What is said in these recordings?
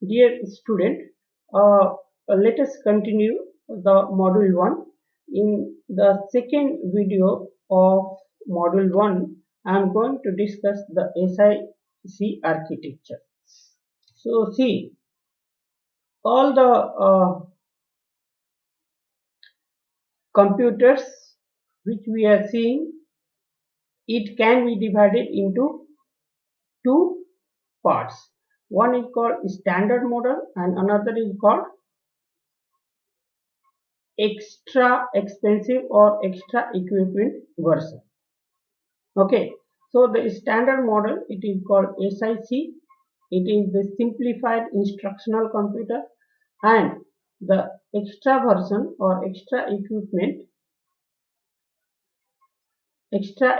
Dear student, let us continue the module 1. In the second video of module 1, I am going to discuss the SIC architecture. So see, all the computers which we are seeing, it can be divided into two parts. One is called standard model and another is called extra expensive or extra equipment version. Okay, so the standard model, it is called SIC. It is the simplified instructional computer, and the extra version or extra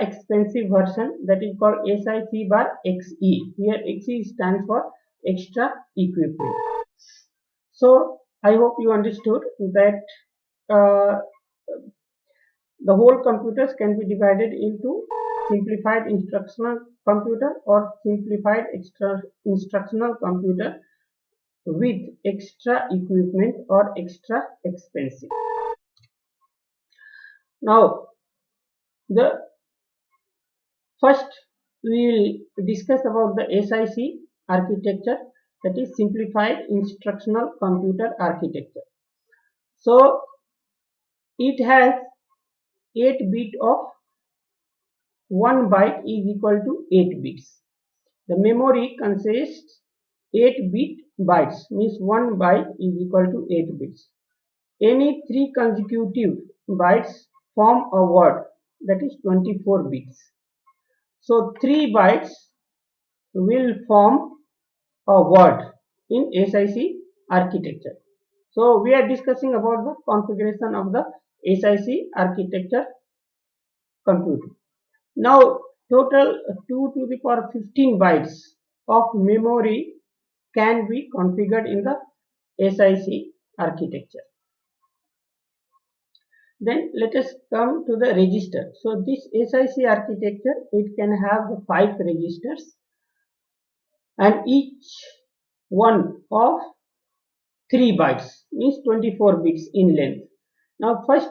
expensive version, that is called SIC bar XE. Here XE stands for extra equipment. So I hope you understood that uh, the whole computers can be divided into simplified instructional computer or simplified extra instructional computer with extra equipment or extra expensive. Now, the first we will discuss about the SIC architecture, that is simplified instructional computer architecture. So it has 8 bit of 1 byte is equal to 8 bits. The memory consists 8-bit bytes, means 1 byte is equal to 8 bits. Any 3 consecutive bytes form a word, that is 24 bits. So 3 bytes will form a word in SIC architecture. So we are discussing about the configuration of the SIC architecture computer. Now total 2 to the power 15 bytes of memory can be configured in the SIC architecture. Then let us come to the register. So this SIC architecture, it can have the 5 registers and each one of 3 bytes, means 24 bits in length. Now first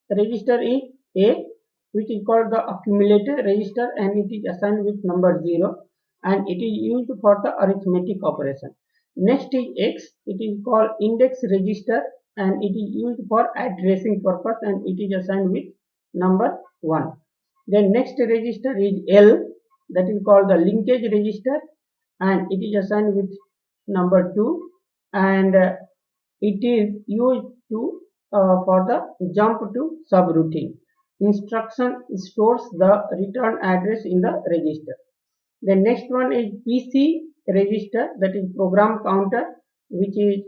register is A, which is called the accumulator register, and it is assigned with number 0 and it is used for the arithmetic operation. Next is X, it is called index register and it is used for addressing purpose and it is assigned with number 1. Then next register is L, that is called the linkage register and it is assigned with number 2, and it is used to for the jump to subroutine. Instruction stores the return address in the register. The next one is PC register, that is program counter, which is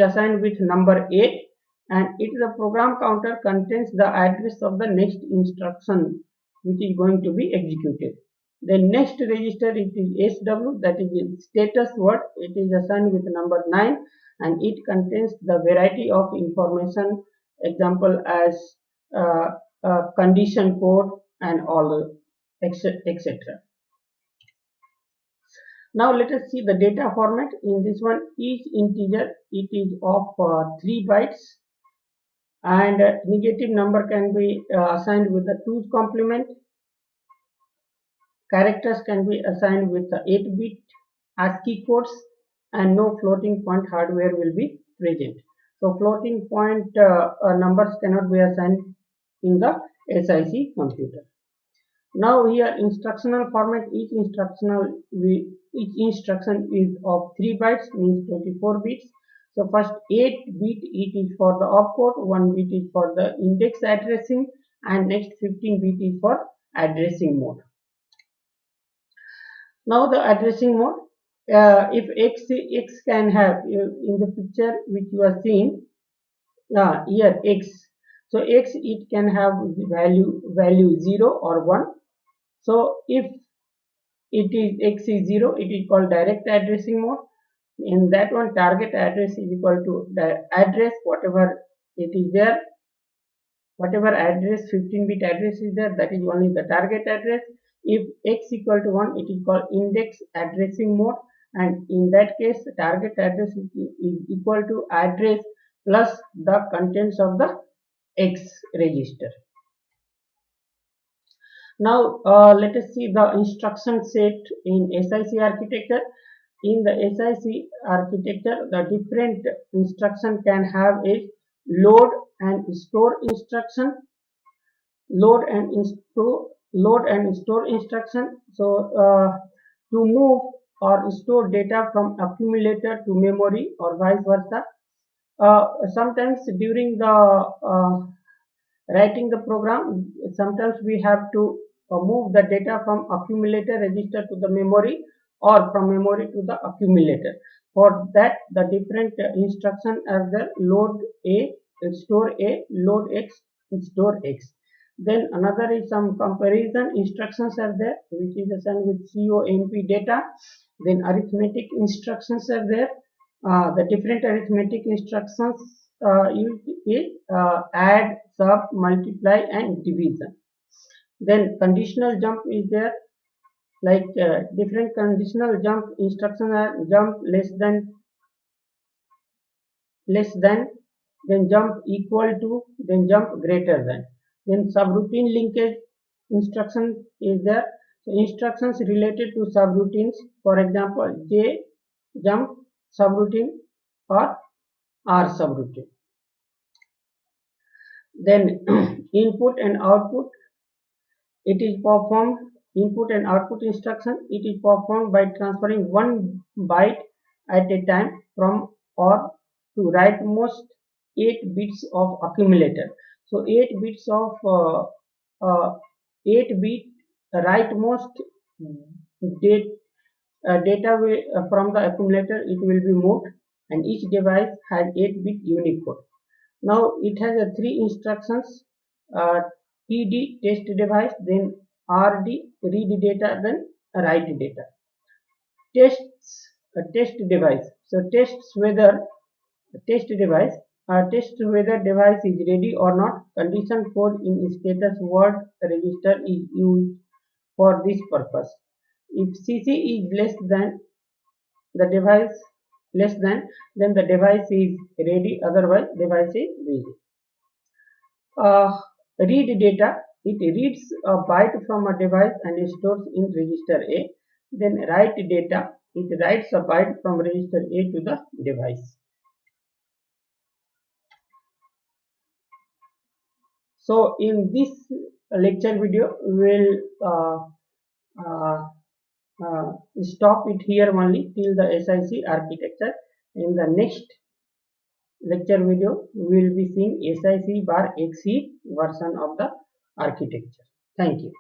assigned with number 8, and it is a program counter contains the address of the next instruction which is going to be executed. The next register, it is SW, that is status word, it is assigned with number 9 and it contains the variety of information, example as uh, condition code and all, etc. Now let us see the data format. In this one, each integer, it is of 3 bytes, and negative number can be assigned with the 2's complement. Characters can be assigned with the 8-bit ASCII codes, and no floating point hardware will be present. So floating point numbers cannot be assigned in the SIC computer. Now here instructional format, each instruction is of 3 bytes, means 24 bits. So first 8 bit it is for the opcode, 1 bit is for the index addressing, and next 15 bit is for addressing mode. Now the addressing mode, if x can have in the picture which you are seeing here x. So x, it can have the value 0 or 1. So if it is x is 0, it is called direct addressing mode. In that one, target address is equal to the address whatever it is there, whatever address 15-bit address is there, that is only the target address. If x equal to 1, it is called index addressing mode, and in that case target address is equal to address plus the contents of the X register. Now let us see the instruction set in SIC architecture. In the SIC architecture, the different instruction can have a load and store instruction, load and store instruction. So to move or store data from accumulator to memory or vice versa. Sometimes during the writing the program, sometimes we have to move the data from accumulator register to the memory or from memory to the accumulator. For that, the different instruction are the load A, store A, load X, store X. Then another is some comparison instructions are there, which is assigned with COMP data. Then arithmetic instructions are there. The different arithmetic instructions used is add, sub, multiply, and division. Then conditional jump is there, like different conditional jump instructions are jump less than, then jump equal to, then jump greater than. Then subroutine linkage instruction is there. So instructions related to subroutines, for example, J jump subroutine or R subroutine. Then input and output, it is performed, input and output instruction, it is performed by transferring one byte at a time from or to rightmost 8 bits of accumulator. So 8 bits of 8 bit rightmost data from the accumulator, it will be moved, and each device has 8-bit Unicode. Now it has a 3 instructions, TD test device, then RD read data, then write data. Tests test device. So tests whether test device is ready or not. Condition code in status word register is used for this purpose. If CC is less than the device then the device is ready, otherwise device is busy. Read data, it reads a byte from a device and stores in register A. Then write data, it writes a byte from register A to the device. So in this lecture video, we will stop it here only till the SIC architecture. In the next lecture video, we will be seeing SIC bar XE version of the architecture. Thank you.